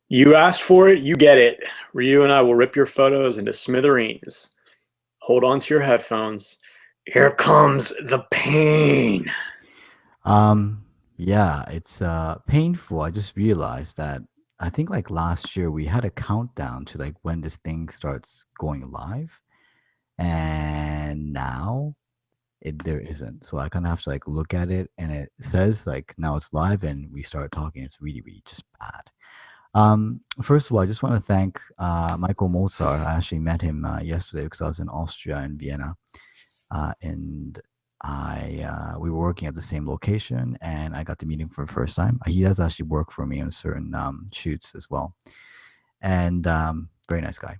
You asked for it, you get it. Ryu and I will rip your photos into smithereens. Hold on to your headphones. Here comes the pain. Um, yeah, it's painful. I just realized that I think like last year we had a countdown to like when this thing starts going live, and now there isn't. So I kind of have to like look at it, and it says like now it's live, and we start talking. It's really, really just bad. First of all, I just want to thank Michael Mozart. I actually met him yesterday because I was in Austria in Vienna, and I we were working at the same location, and I got to meet him for the first time. He does actually work for me on certain shoots as well, and very nice guy.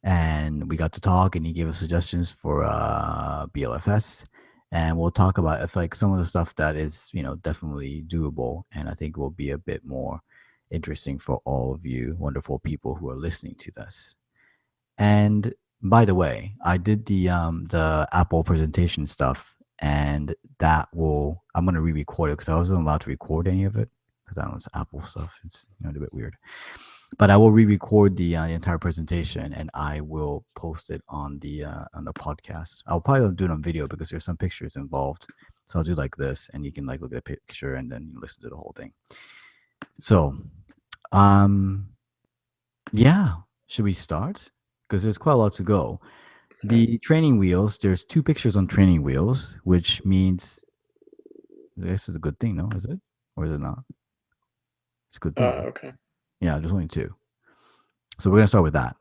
And we got to talk, and he gave us suggestions for BLFS, and we'll talk about if like some of the stuff that is definitely doable, and I think will be a bit more interesting for all of you wonderful people who are listening to this. And by the way, I did the Apple presentation stuff, and I'm gonna re-record it because I wasn't allowed to record any of it because I don't know, it's Apple stuff. It's a bit weird. But I will re-record the entire presentation, and I will post it on the podcast. I'll probably do it on video because there's some pictures involved. So I'll do like this, and you can like look at the picture and then you listen to the whole thing. So, um, yeah, should we start? Because there's quite a lot to go. The training wheels, there's two pictures on training wheels, which means this is a good thing, no? Is it? Or is it not? It's a good thing. Okay. Yeah, there's only two. So we're going to start with that.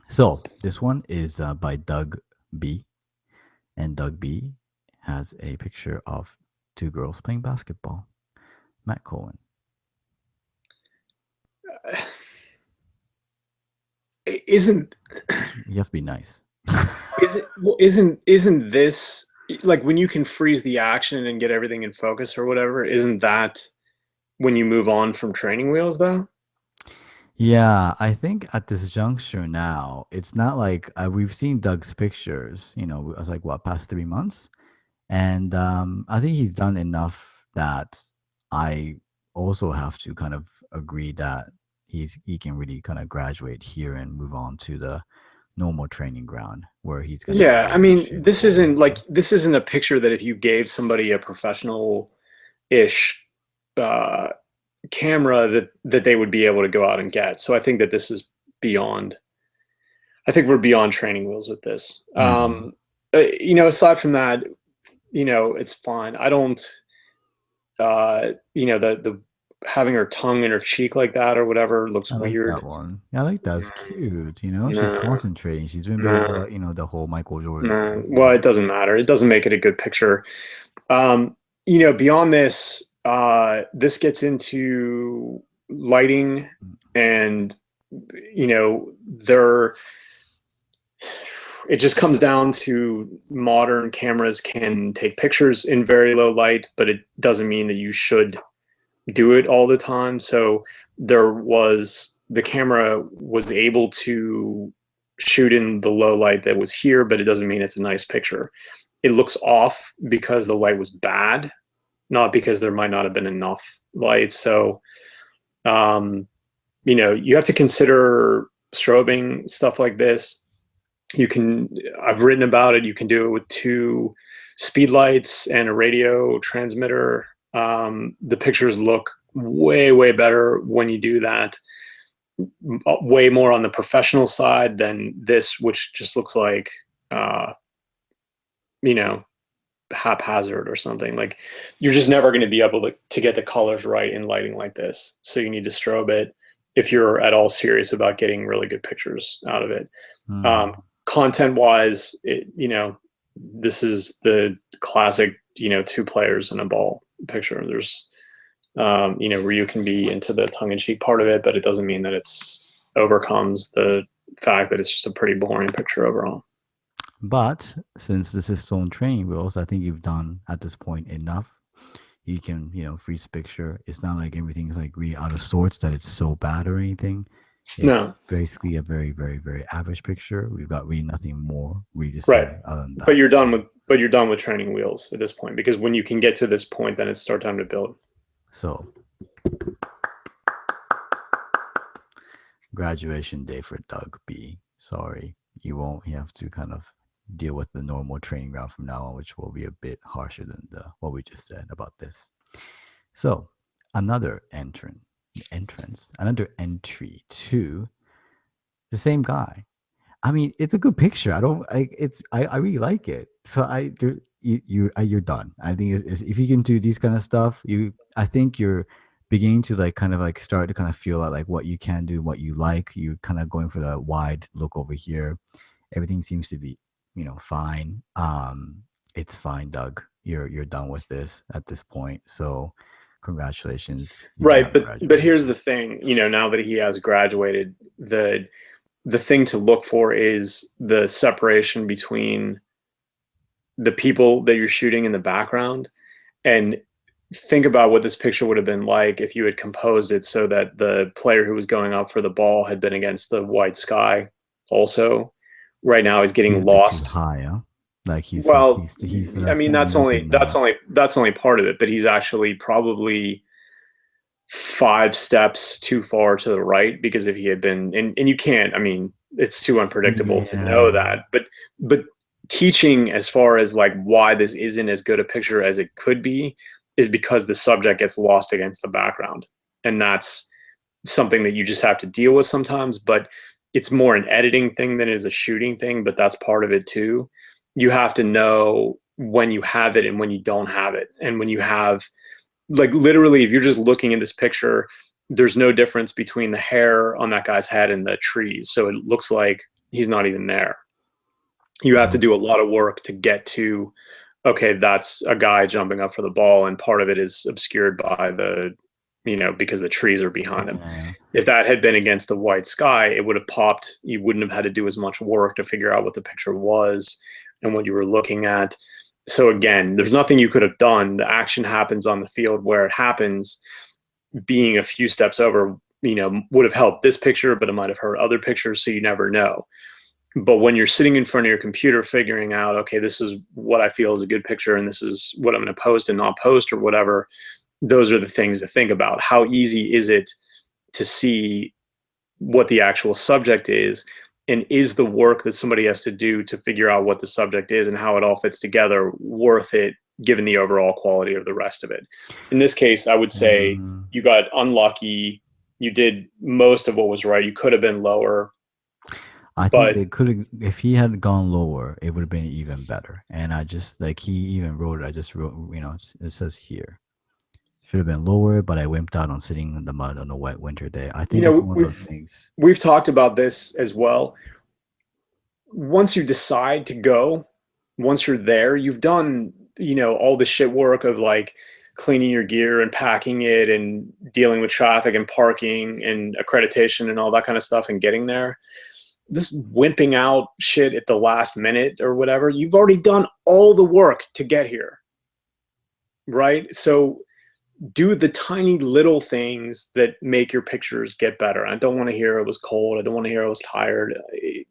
So this one is by Doug B. And Doug B has a picture of two girls playing basketball. Matt Cohen. Isn't You have to be nice. isn't this like when you can freeze the action and get everything in focus or whatever? Isn't that when you move on from training wheels though? Yeah, I think at this juncture now, it's not like we've seen Doug's pictures, it was like what, past 3 months? And I think he's done enough that I also have to kind of agree that he can really kind of graduate here and move on to the normal training ground where he's gonna Yeah, I be mean, shooting for. this isn't a picture that if you gave somebody a professional-ish uh, camera that they would be able to go out and get. So I think that this is beyond. I think we're beyond training wheels with this. Mm. Aside from that, it's fine. I don't, the having her tongue in her cheek like that or whatever looks I like weird. that one. Yeah, I like that. It's cute. She's No, concentrating. She's doing a bit of no, the whole Michael Jordan no. thing. Well, it doesn't matter. It doesn't make it a good picture. Beyond this, this gets into lighting and, there, it just comes down to modern cameras can take pictures in very low light, but it doesn't mean that you should do it all the time. So the camera was able to shoot in the low light that was here, but it doesn't mean it's a nice picture. It looks off because the light was bad, not because there might not have been enough light. So, you have to consider strobing stuff like this. I've written about it. You can do it with two speed lights and a radio transmitter. The pictures look way, way better when you do that. Way more on the professional side than this, which just looks like, uh, you know, haphazard or something. Like you're just never going to be able to get the colors right in lighting like this. So you need to strobe it if you're at all serious about getting really good pictures out of it. Mm. Content wise, this is the classic, two players and a ball picture. There's, where you can be into the tongue in cheek part of it, but it doesn't mean that it's overcomes the fact that it's just a pretty boring picture overall. But since this is still in training wheels, I think you've done at this point enough. You can, freeze picture. It's not like everything's like really out of sorts that it's so bad or anything. No, It's basically a very, very, very average picture. We've got really nothing more really to right. say other than But that. you're done So, with but you're done with training wheels at this point, because when you can get to this point, then it's start time to build. so graduation day for Doug B. Sorry, you won't. You have to kind of deal with the normal training ground from now on, which will be a bit harsher than what we just said about this. So, another another entry to the same guy. I mean, it's a good picture. I don't. I really like it. So you're done. I think if you can do these kind of stuff, I think you're beginning to like kind of like start to kind of feel out like what you can do, what you like. You're kind of going for the wide look over here. Everything seems to be, fine. It's fine, Doug. You're done with this at this point. So, congratulations. You Right, have but graduated. here's the thing, now that he has graduated, the thing to look for is the separation between the people that you're shooting in the background, and think about what this picture would have been like if you had composed it so that the player who was going up for the ball had been against the white sky also. Right now he's He's getting a bit too lost. high, huh? Like Well, he's I mean, standing up in that's only part of it, but he's actually probably 5 steps too far to the right, because if he had been, and you can't, I mean, it's too unpredictable to know yeah. that, but teaching as far as like why this isn't as good a picture as it could be is because the subject gets lost against the background, and that's something that you just have to deal with sometimes. But it's more an editing thing than it is a shooting thing, but that's part of it too. You have to know when you have it and when you don't have it, and when you have, like, literally, if you're just looking at this picture, there's no difference between the hair on that guy's head and the trees, so it looks like he's not even there. You have to Mhm. do a lot of work to get to, okay, that's a guy jumping up for the ball, and part of it is obscured by because the trees are behind him. Yeah. If that had been against the white sky, it would have popped. You wouldn't have had to do as much work to figure out what the picture was and what you were looking at. So again, there's nothing you could have done. The action happens on the field where it happens. Being a few steps over, would have helped this picture, but it might have hurt other pictures, so you never know. But when you're sitting in front of your computer figuring out, okay, this is what I feel is a good picture, and this is what I'm going to post and not post or whatever, those are the things to think about. How easy is it to see what the actual subject is, and is the work that somebody has to do to figure out what the subject is and how it all fits together worth it, given the overall quality of the rest of it? In this case, I would say Mm, you got unlucky. You did most of what was right. You could have been lower, I think but they could have, if he had gone lower, it would have been even better. And I just like he even wrote it. I just wrote, it says here should have been lower, but I wimped out on sitting in the mud on a wet winter day. I think it's one of those we've things. we've talked about this as well. Once you decide to go, once you're there, you've done, all the shit work of like cleaning your gear and packing it and dealing with traffic and parking and accreditation and all that kind of stuff and getting there. This wimping out shit at the last minute or whatever, you've already done all the work to get here, right? So do the tiny little things that make your pictures get better. I don't want to hear it was cold. I don't want to hear I was tired. You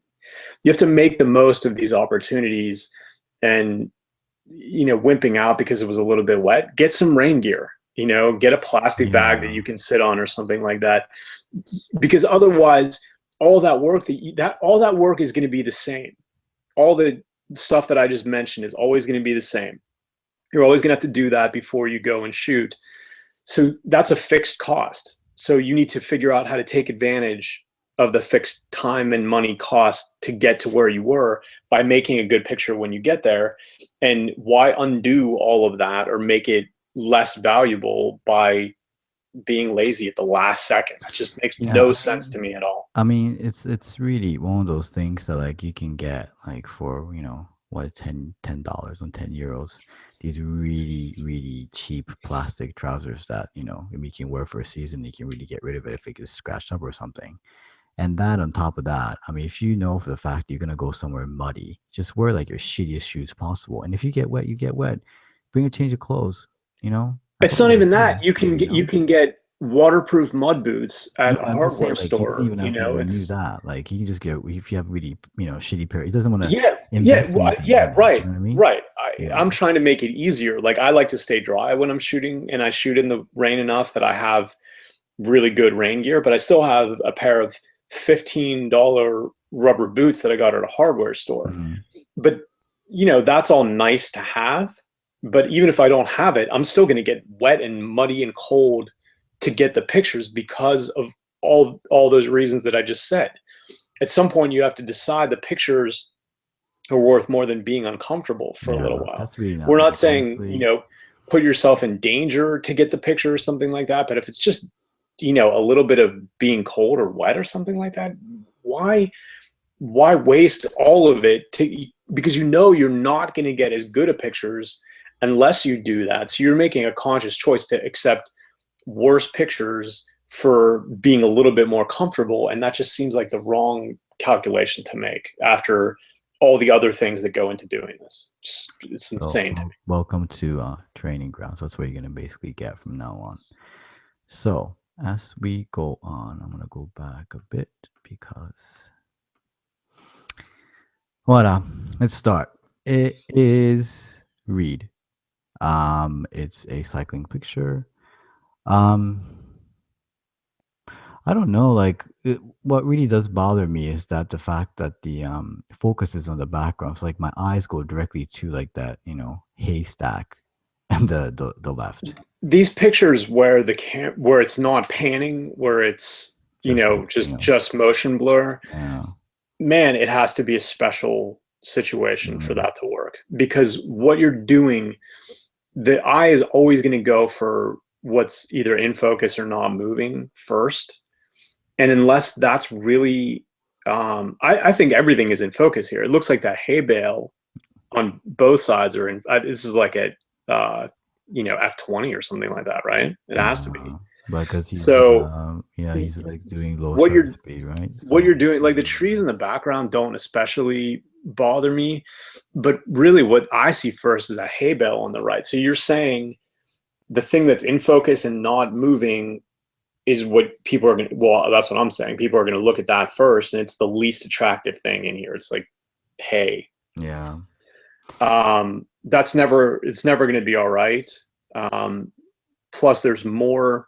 have to make the most of these opportunities. And wimping out because it was a little bit wet, get some rain gear, get a plastic bag that Yeah. you can sit on or something like that, because otherwise all that work all that work is going to be the same. All the stuff that I just mentioned is always going to be the same. You're always going to have to do that before you go and shoot. So that's a fixed cost. So you need to figure out how to take advantage of the fixed time and money cost to get to where you were by making a good picture when you get there. And why undo all of that or make it less valuable by being lazy at the last second? That just makes Yeah, no sense to me at all. I mean, it's really one of those things that like you can get like for what $10 on €10, these really really cheap plastic trousers that you can wear for a season. You can really get rid of it if it gets scratched up or something. And that on top of that, I mean, if you know for the fact you're gonna go somewhere muddy, just wear like your shittiest shoes possible. And if you get wet, you get wet. Bring a change of clothes. That's It's all you not gotta even do. that. You can get waterproof mud boots No, at a I'm just saying, hardware like, he doesn't store. even have to renew It's that. Like, he can just get if you have really, shitty pair. He doesn't want to Yeah, yeah, invest anything yeah, in it. You right, know what I mean? right. Yeah. I'm trying to make it easier. Like, I like to stay dry when I'm shooting, and I shoot in the rain enough that I have really good rain gear, but I still have a pair of $15 rubber boots that I got at a hardware store. Mhm. But, that's all nice to have. But even if I don't have it, I'm still going to get wet and muddy and cold to get the pictures because of all those reasons that I just said. At some point, you have to decide the pictures are worth more than being uncomfortable for a little Yeah, while. that's really We're not not like saying, honestly. put yourself in danger to get the picture or something like that. But if it's just, a little bit of being cold or wet or something like that, why waste all of it because you're not going to get as good of pictures unless you do that. So you're making a conscious choice to accept worse pictures for being a little bit more comfortable, and that just seems like the wrong calculation to make after all the other things that go into doing this. It's So, insane to me. welcome to training grounds. That's what you're gonna basically get from now on. So, as we go on, I'm gonna go back a bit because voila, let's start. It is Reed. It's a cycling picture. Um, I don't know. Like, what really does bother me is that the fact that the focus is on the background. So, like, my eyes go directly to like that, haystack, and the left. These pictures where where it's not panning, where it's Just like just motion blur, yeah. man, it has to be a special situation for Mm, that to work, because what you're doing, the eye is always going to go for what's either in focus or not moving first. And unless that's really, I think everything is in focus here. It looks like that hay bale on both sides are in. This is like a, F20 or something like that, right? It has to be. yeah, but because he's So yeah, he's like doing low what shutter you're speed, right? what So you're doing, like the trees in the background don't especially bother me, but really what I see first is a hay bale on the right. So you're saying the thing that's in focus and not moving is what people are going to, well, that's what I'm saying. People are going to look at that first, and it's the least attractive thing in here. It's like, hey, yeah, it's never going to be all right. Plus there's more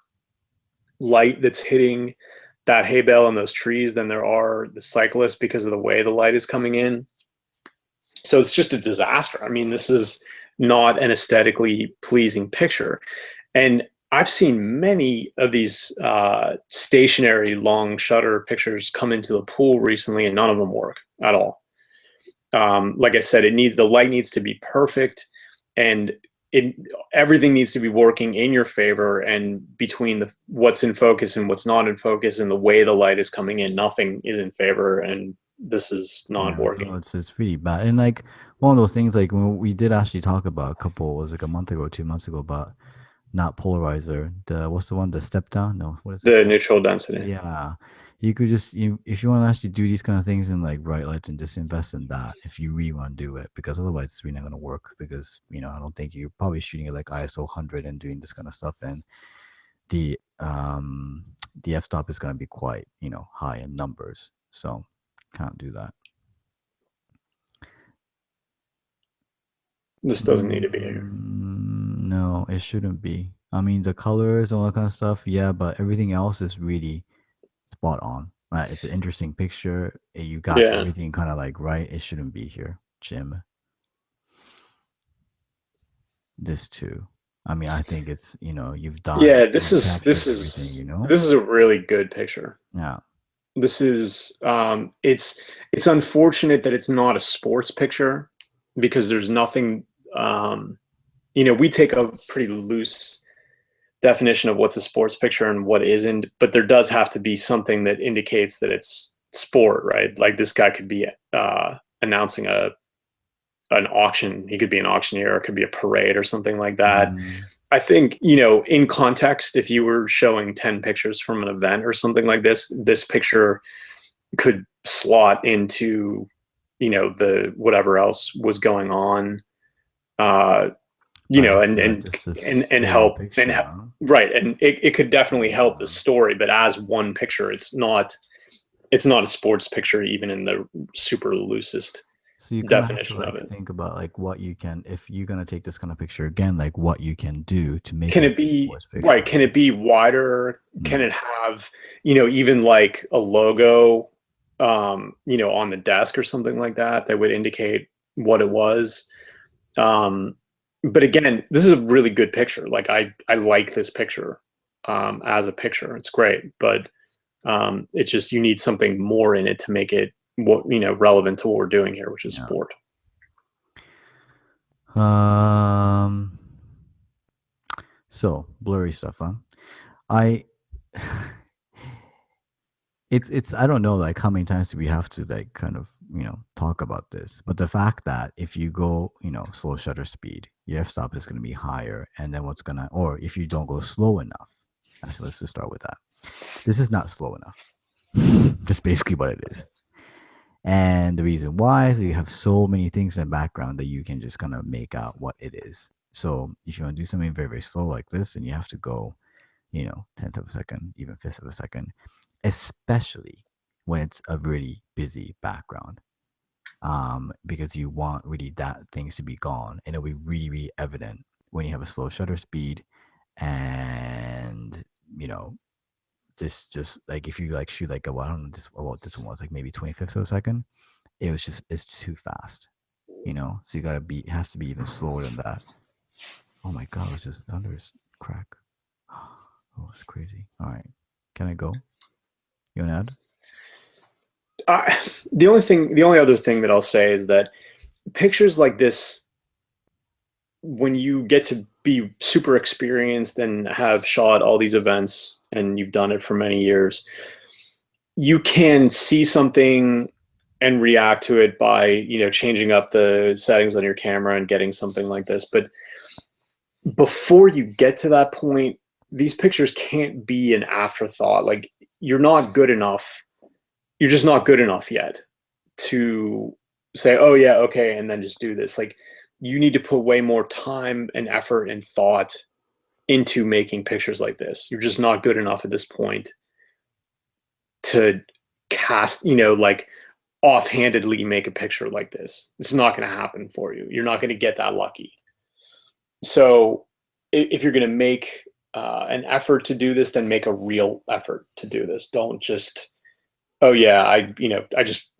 light that's hitting that hay bale and those trees than there are the cyclists because of the way the light is coming in. So it's just a disaster. I mean, this is not an aesthetically pleasing picture. And I've seen many of these stationary long shutter pictures come into the pool recently, and none of them work at all. Like I said, the light needs to be perfect, and everything needs to be working in your favor. And between what's in focus and what's not in focus, and the way the light is coming in, nothing is in favor, and this is not yeah. working. No, it's really bad. And like one of those things, like when we did actually talk about was like a month ago, 2 months ago, about not polarizer. The what's the one? The step down? No, what is it The called? neutral density. Yeah. You could just if you want to actually do these kind of things in like bright lights, and just invest in that if you really want to do it, because otherwise it's really not gonna work, because I don't think you're probably shooting at like ISO 100 and doing this kind of stuff, and the um the f-stop is gonna be quite, high in numbers. So can't do that. This doesn't need to be here. No, it shouldn't be. I mean, the colors, all that kind of stuff, yeah, but everything else is really spot on. Right? It's an interesting picture. You got Yeah. everything kind of like right. It shouldn't be here, Jim. This too. I mean, I think it's Yeah, you've captured everything. this is a really good picture. Yeah. This is it's unfortunate that it's not a sports picture, because there's nothing, we take a pretty loose definition of what's a sports picture and what isn't, but there does have to be something that indicates that it's sport, right? Like this guy could be announcing an auction. He could be an auctioneer, or it could be a parade or something like that. Mm, I think, in context, if you were showing 10 pictures from an event or something like this picture could slot into, the whatever else was going on, but it's and just a and solo help, picture, huh? right. And it could definitely help the Yeah. story, but as one picture, it's not a sports picture, even in the super loosest So you kind of have to definition of like it. think about like what you can, if you're gonna take this kind of picture again, like what you can do to make Can it it be worse right? picture. Can it be wider? Can Mm. it have, even like a logo, on the desk or something like that that would indicate what it was? Um, but again, this is a really good picture. Like I like this picture as a picture. It's great, but it's just you need something more in it to make it relevant to what we're doing here, which is Yeah. sport. Um. So blurry stuff, huh? I. It's I don't know like how many times do we have to like kind of talk about this, but the fact that if you go slow shutter speed, your f-stop is going to be higher, and then what's gonna, or if you don't go slow enough, actually let's just start with that. This is not slow enough. That's basically what it is. And the reason why is you have so many things in the background that you can just kind of make out what it is. So if you want to do something very, very slow like this, and you have to go, tenth of a second, even fifth of a second, especially when it's a really busy background. Because you want really that things to be gone, and it'll be really, really evident when you have a slow shutter speed, and you know, just like if you like shoot like a, well, I don't know this what this one was like maybe 25th of a second, it's too fast, So you gotta be, it has to be even slower than that. Oh my god, it's just thunder's crack. Oh, it's crazy. All right, can I go? You want to add? The only other thing that I'll say is that pictures like this, when you get to be super experienced and have shot all these events and you've done it for many years, you can see something and react to it by changing up the settings on your camera and getting something like this. But before you get to that point, these pictures can't be an afterthought. Like, you're not good enough, you're just not good enough yet to say, oh yeah, okay, and then just do this. Like, you need to put way more time and effort and thought into making pictures like this. You're just not good enough at this point to cast, like, offhandedly make a picture like this. It's not going to happen for you. You're not going to get that lucky. So if you're going to make an effort to do this, then make a real effort to do this. Don't just, oh yeah,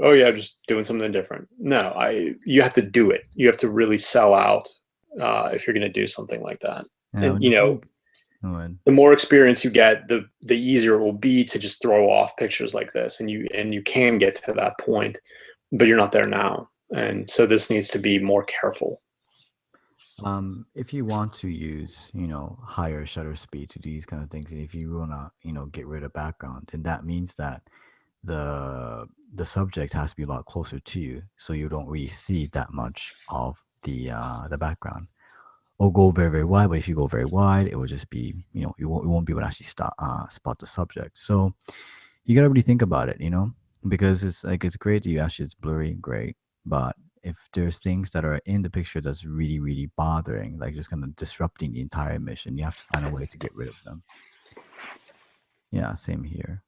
oh yeah, I'm just doing something different. No, you have to do it. You have to really sell out if you're going to do something like that. Yeah, And when you think, oh, and the more experience you get, the easier it will be to just throw off pictures like this, and you can get to that point, but you're not there now. And so this needs to be more careful. if you want to use, higher shutter speed to do these kind of things, and if you wanna, get rid of background, then that means that the subject has to be a lot closer to you, so you don't really see that much of the background. Or go very, very wide, but if you go very wide, it will just be, you won't be able to actually spot the subject. So you gotta really think about it, because it's like it's great that you actually it's blurry, great, but if there's things that are in the picture that's really, really bothering, like just kind of disrupting the entire mission, you have to find a way to get rid of them. Yeah, same here.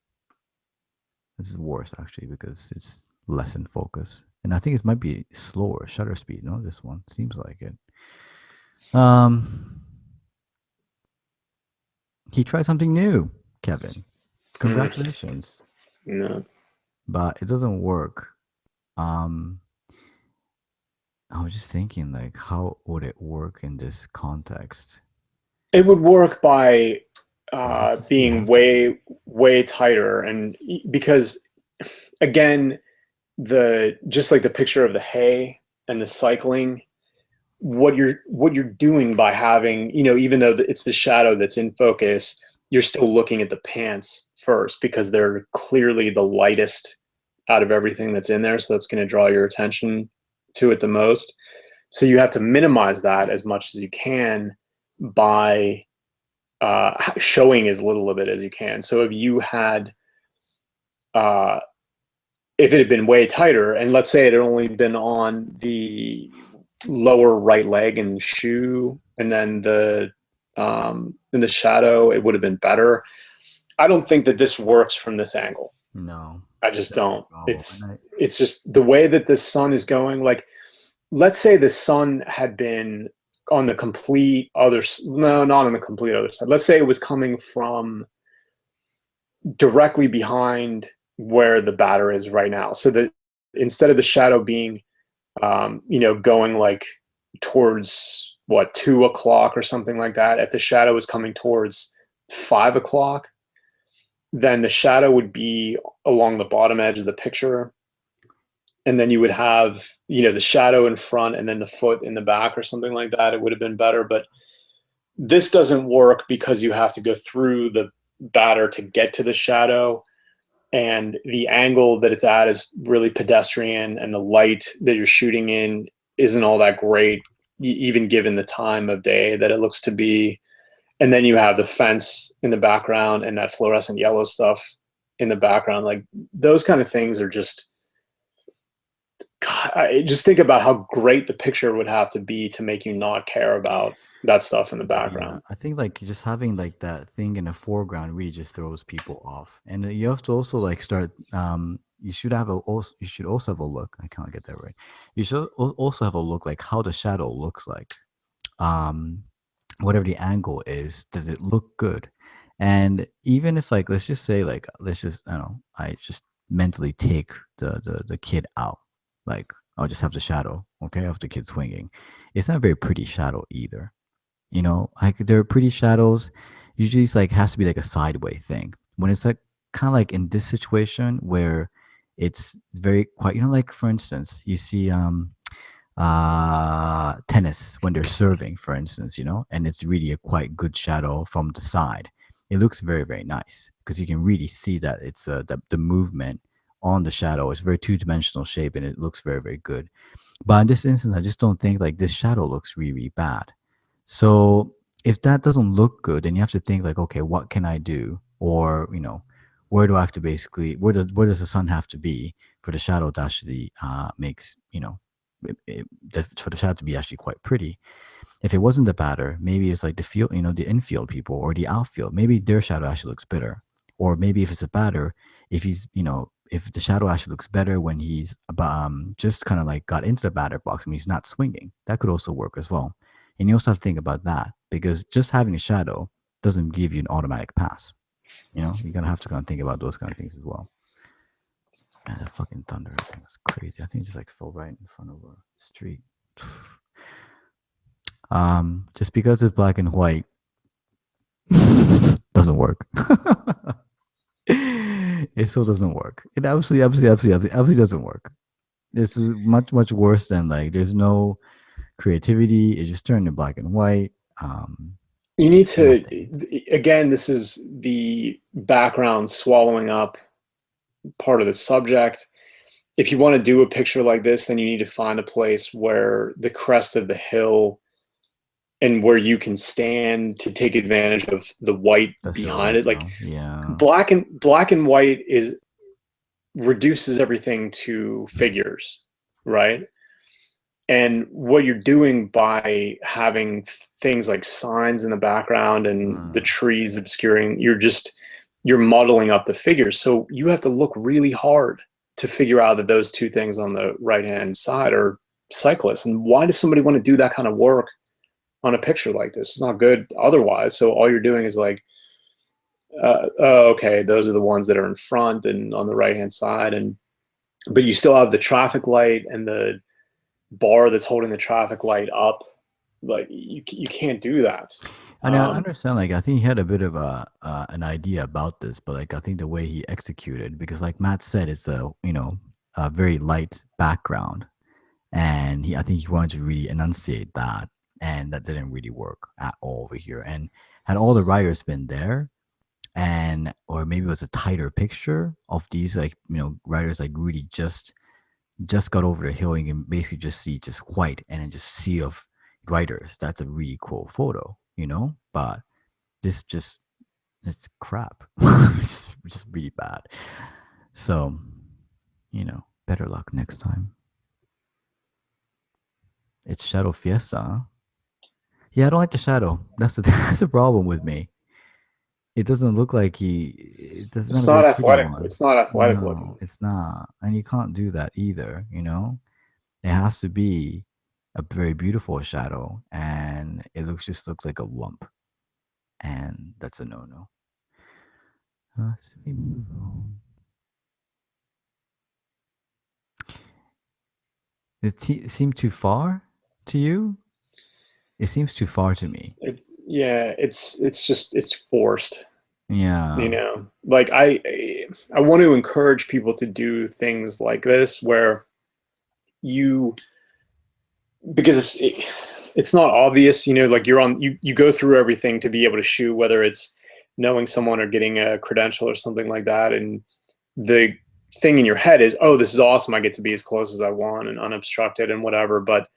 This is worse actually because it's less in focus, and I think it might be slower shutter speed. No, this one seems like it. Um, he tried something new, Kevin. Congratulations, No. but it doesn't work. Um, I was just thinking, like, how would it work in this context? It would work by Or does this be being have to be? way tighter, and because again, the just like the picture of the hay and the cycling, what you're doing by having, even though it's the shadow that's in focus, you're still looking at the pants first because they're clearly the lightest out of everything that's in there, so that's going to draw your attention to it the most. So you have to minimize that as much as you can by showing as little of it as you can. So uh, if it had been way tighter, and let's say it had only been on the lower right leg and shoe, and then in the shadow, it would have been better. I don't think that this works from this angle. No. I just That's the don't. problem. And It's just the way that the sun is going. Like, let's say the sun had been on the complete other, no, not on the complete other side. Let's say it was coming from directly behind where the batter is right now. So that instead of the shadow being, going like towards what, 2 o'clock or something like that, if the shadow is coming towards 5 o'clock, then the shadow would be along the bottom edge of the picture. And then you would have, the shadow in front and then the foot in the back or something like that. It would have been better. But this doesn't work because you have to go through the batter to get to the shadow. And the angle that it's at is really pedestrian, and the light that you're shooting in isn't all that great, even given the time of day that it looks to be. And then you have the fence in the background and that fluorescent yellow stuff in the background. Like, those kind of things are just, God, I just think about how great the picture would have to be to make you not care about that stuff in the yeah, background. I think like just having like that thing in the foreground really just throws people off. And you have to also like start. You should also have a look. I can't get that right. You should also have a look like how the shadow looks like. Um, Whatever the angle is, does it look good? And even if like let's just say like let's just I don't know, I just mentally take the kid out. Like I'll just have the shadow, okay, of the kid swinging. It's not a very pretty shadow either. Like there are pretty shadows. Usually it's like has to be like a sideway thing. When it's like kind of like in this situation where it's very quiet, like for instance, you see tennis when they're serving, for instance, and it's really a quite good shadow from the side. It looks very, very nice because you can really see that it's the movement on the shadow. It's very two-dimensional shape and it looks very, very good. But in this instance, I just don't think like this shadow looks really, really bad. So if that doesn't look good, then you have to think like, okay, what can I do? Or, where do I have to basically, where does the sun have to be for the shadow to actually makes, for the shadow to be actually quite pretty. If it wasn't the batter, maybe it's like the field, the infield people or the outfield. Maybe their shadow actually looks better. Or maybe if it's a batter, if he's, if the shadow actually looks better when he's just kind of like got into the batter box and he's not swinging, that could also work as well. And you also have to think about that because just having a shadow doesn't give you an automatic pass. You're gonna have to kind of think about those kind of things as well. Man, that fucking thunder thing was crazy. I think it just like fell right in front of a street. Just because it's black and white doesn't work. It still doesn't work. It absolutely doesn't work. This is much, much worse than like there's no creativity. It just turned to black and white. You need to, Nothing. again, this is the background swallowing up part of the subject. If you want to do a picture like this, then you need to find a place where the crest of the hill and where you can stand to take advantage of the white The behind silhouette, it. Like, yeah. black and white is reduces everything to figures, right? And what you're doing by having things like signs in the background and the Mm. trees obscuring, you're modeling up the figures. So you have to look really hard to figure out that those two things on the right hand side are cyclists. And why does somebody want to do that kind of work on a picture like this? It's not good otherwise. So all you're doing is like, oh, okay, those are the ones that are in front and on the right hand side, and but you still have the traffic light and the bar that's holding the traffic light up. Like, you can't do that. And I understand, like, I think he had a bit of an idea about this, but like, I think the way he executed, because like Matt said, it's a very light background, and I think he wanted to really enunciate that, and that didn't really work at all over here. And had all the writers been there, and or maybe it was a tighter picture of these like writers like really just got over the hill, and you can basically just see just white and then just sea of writers. That's a really cool photo, but this just it's crap. It's just really bad. So, better luck next time. It's Shadow Fiesta. Huh? Yeah, I don't like the shadow. That's the that's the problem with me. It doesn't look like it's not It's a not very pretty athletic. one. It's not athletic No, looking. it's not. And you can't do that either, you know? It has to be a very beautiful shadow, and it just looks like a lump, and that's a no-no. Let's move on. Seem too far to you? It seems too far to me. Yeah, it's just it's forced. You Yeah. know, like I want to encourage people to do things like this where you because it's not obvious, you know, like you go through everything to be able to shoot, whether it's knowing someone or getting a credential or something like that, and the thing in your head is, oh, this is awesome, I get to be as close as I want and unobstructed and whatever. But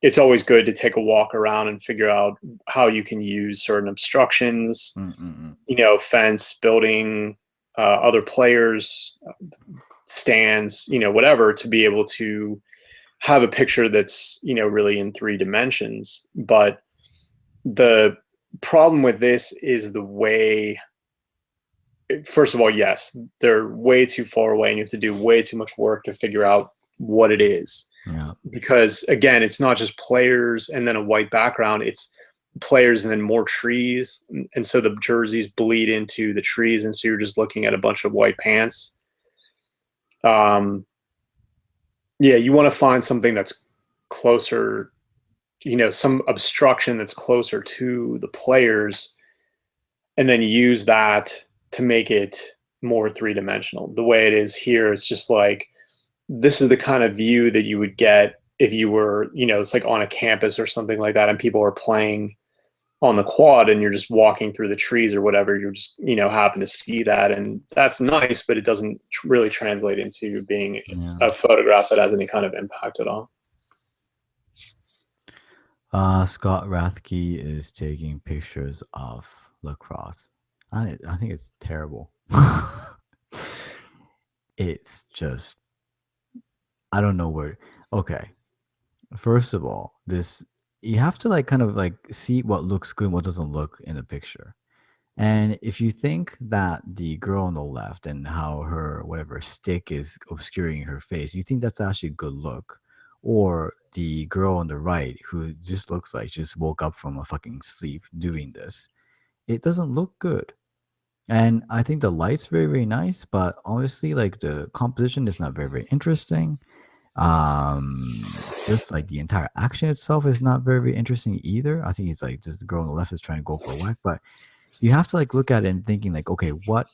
it's always good to take a walk around and figure out how you can use certain obstructions, Mm-mm-mm. you know, fence, building, other players, stands, you know, whatever, to be able to have a picture that's, you know, really in 3 dimensions. But the problem with this is the way, first of all, yes, they're way too far away and you have to do way too much work to figure out what it is. Yeah. Because again, it's not just players and then a white background, it's players and then more trees. And so the jerseys bleed into the trees. And so you're just looking at a bunch of white pants. Um, yeah, you want to find something that's closer, you know, some obstruction that's closer to the players, and then use that to make it more 3 dimensional. The way it is here, it's just like, this is the kind of view that you would get if you were, you know, it's like on a campus or something like that, and people are playing on the quad and you're just walking through the trees or whatever. You're just, you know, happen to see that. And that's nice, but it doesn't really translate into being Yeah. a photograph that has any kind of impact at all. Scott Rathke is taking pictures of lacrosse. I think it's terrible. It's just I don't know where. Okay, first of all, this you have to like kind of like see what looks good, and what doesn't look in the picture. And if you think that the girl on the left and how her whatever stick is obscuring her face, you think that's actually a good look, or the girl on the right who just looks like just woke up from a fucking sleep doing this, it doesn't look good. And I think the light's very very nice, but honestly, like the composition is not very very interesting. Just like the entire action itself is not very very interesting either. I think it's like just the girl on the left is trying to go for a whack, but you have to like look at it and thinking like, okay, what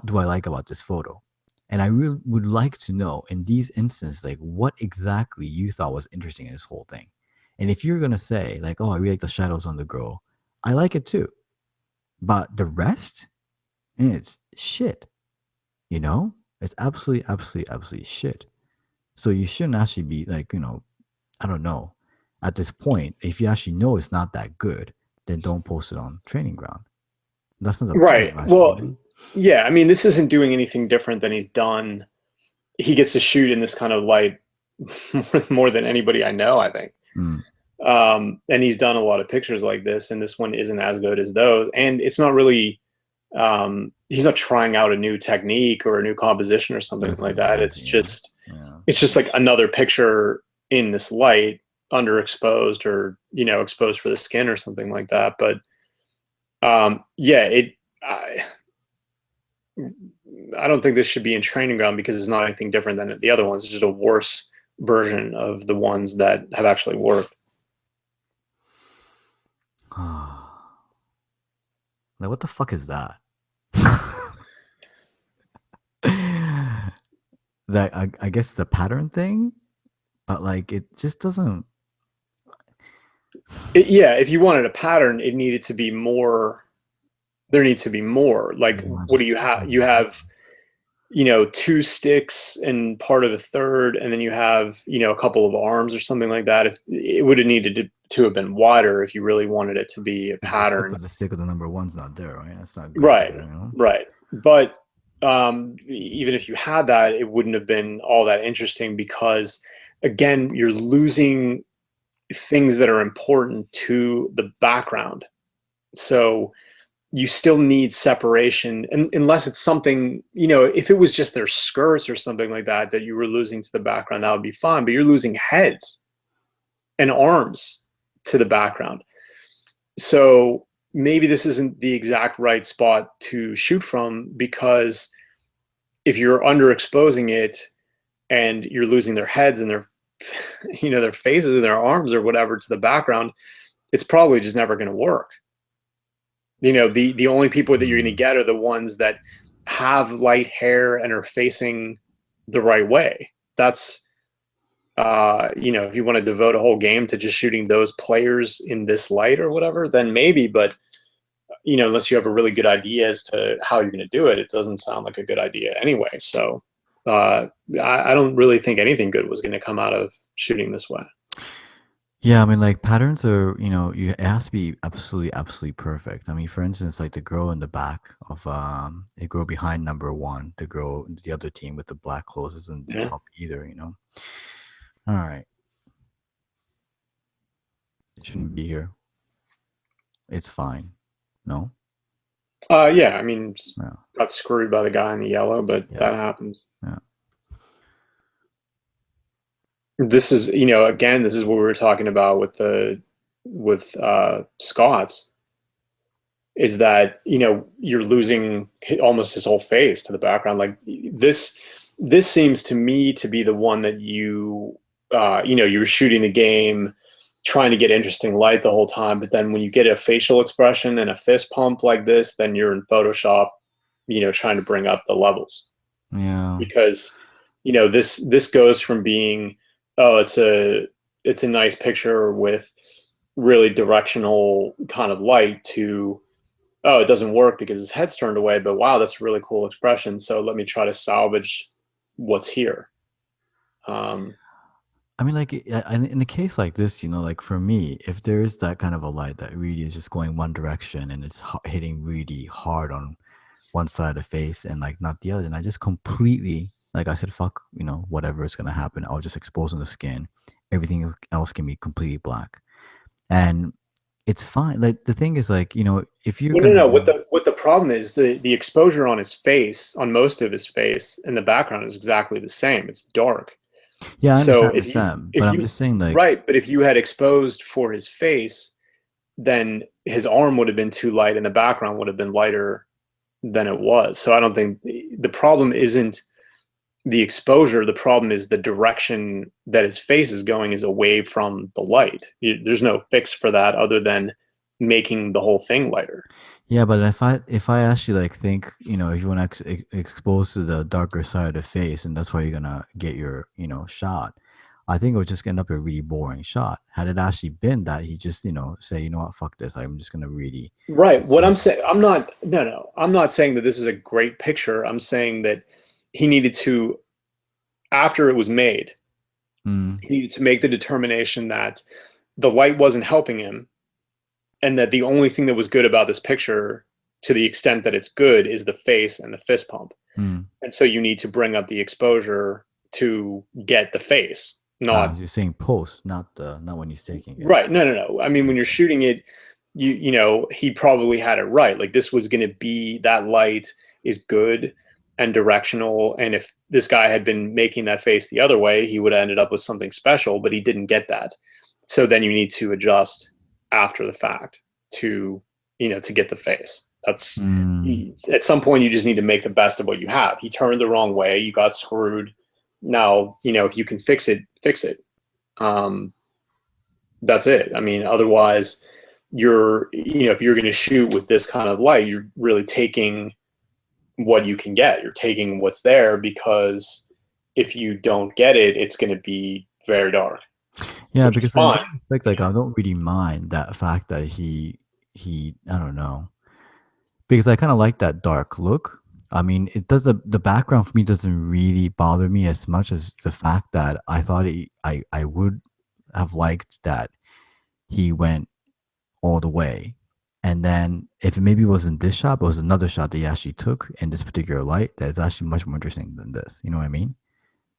do I like about this photo? And I really would like to know in these instances like what exactly you thought was interesting in this whole thing. And if you're gonna say like, oh, I really like the shadows on the girl, I like it too, but the rest, it's shit. You know, it's absolutely absolutely absolutely shit. So you shouldn't actually be like, I don't know. At this point, if you actually know it's not that good, then don't post it on training ground. That's not the point Right. of actually, Well, yeah, I mean, this isn't doing anything different than he's done. He gets to shoot in this kind of light more than anybody I know, I think. Mm, And he's done a lot of pictures like this, and this one isn't as good as those. And it's not really, he's not trying out a new technique or a new composition or something that's like good. that. That's yeah, yeah. It's just like another picture in this light, underexposed or, you know, exposed for the skin or something like that. But yeah, I don't think this should be in training ground because it's not anything different than the other ones. It's just a worse version of the ones that have actually worked. Like, what the fuck is that? That I guess the pattern thing, but like it just doesn't. Yeah, if you wanted a pattern, it needed to be more. There needs to be more. Like, Yeah, what do just you have? You have, you know, 2 sticks and part of a third, and then you have, you know, a couple of arms or something like that. If it would have needed to have been wider if you really wanted it to be a yeah, the tip pattern. of the stick of the number one's not there, right? That's not good Right, either, you know. right. But even if you had that, it wouldn't have been all that interesting because, again, you're losing things that are important to the background. So you still need separation, and unless it's something, if it was just their skirts or something like that that you were losing to the background, that would be fine. But you're losing heads and arms to the background. So maybe this isn't the exact right spot to shoot from, because if you're underexposing it and you're losing their heads and their their faces and their arms or whatever to the background, it's probably just never going to work. The only people that you're going to get are the ones that have light hair and are facing the right way. That's if you want to devote a whole game to just shooting those players in this light or whatever, then maybe. But unless you have a really good idea as to how you're going to do it, it doesn't sound like a good idea anyway. So I don't really think anything good was going to come out of shooting this way. Yeah, I mean, like patterns are, it has to be absolutely, absolutely perfect. I mean, for instance, like the girl in the back of a girl behind number one, the girl, the other team with the black clothes doesn't help either, All right. It shouldn't be here. It's fine. No? Yeah, I mean, Yeah. got screwed by the guy in the yellow, but that happens. Yeah. This is, again, this is what we were talking about with Scott's, is that, you're losing almost his whole face to the background. Like this seems to me to be the one that you were shooting the game trying to get interesting light the whole time, but then when you get a facial expression and a fist pump like this, then you're in Photoshop, trying to bring up the levels. Yeah. Because, this goes from being, oh, it's a nice picture with really directional kind of light, to, oh, it doesn't work because his head's turned away, but wow, that's a really cool expression. So let me try to salvage what's here. I mean, like in a case like this, like for me, if there is that kind of a light that really is just going one direction and it's hitting really hard on one side of the face and like not the other, then I just completely, like I said, fuck, whatever is gonna happen, I'll just expose on the skin. Everything else can be completely black, and it's fine. Like the thing is, like if you're no. What the problem is, the exposure on his face, on most of his face, in the background is exactly the same. It's dark. Yeah, I So understand, but I'm just saying, like, right, but if you had exposed for his face, then his arm would have been too light and the background would have been lighter than it was. So I don't think the problem isn't the exposure. The problem is the direction that his face is going is away from the light. There's no fix for that other than making the whole thing lighter. Yeah, but if I actually like think, if you want to expose to the darker side of the face, and that's why you're gonna get your shot, I think it would just end up a really boring shot. Had it actually been that he just say, what, fuck this, I'm just gonna really right. What I'm saying, I'm not saying that this is a great picture. I'm saying that he needed to, after it was made, he needed to make the determination that the light wasn't helping him, and that the only thing that was good about this picture, to the extent that it's good, is the face and the fist pump. And so you need to bring up the exposure to get the face. Not you're saying post, not when he's taking it. Right. No. I mean, when you're shooting it, he probably had it right. Like this was going to be, that light is good and directional. And if this guy had been making that face the other way, he would have ended up with something special, but he didn't get that. So then you need to adjust after the fact to get the face. That's at some point you just need to make the best of what you have. He turned the wrong way, you got screwed. Now if you can fix it, fix it. That's it. I mean, otherwise if you're going to shoot with this kind of light, you're really taking what you can get. You're taking what's there, because if you don't get it, it's going to be very dark. Yeah, because I don't really mind that fact that he I don't know, because I kind of like that dark look. I mean, it does, the background for me doesn't really bother me as much as the fact that I thought I would have liked that he went all the way, and then if it maybe wasn't this shot, but it was another shot that he actually took in this particular light, that is actually much more interesting than this. You know what I mean?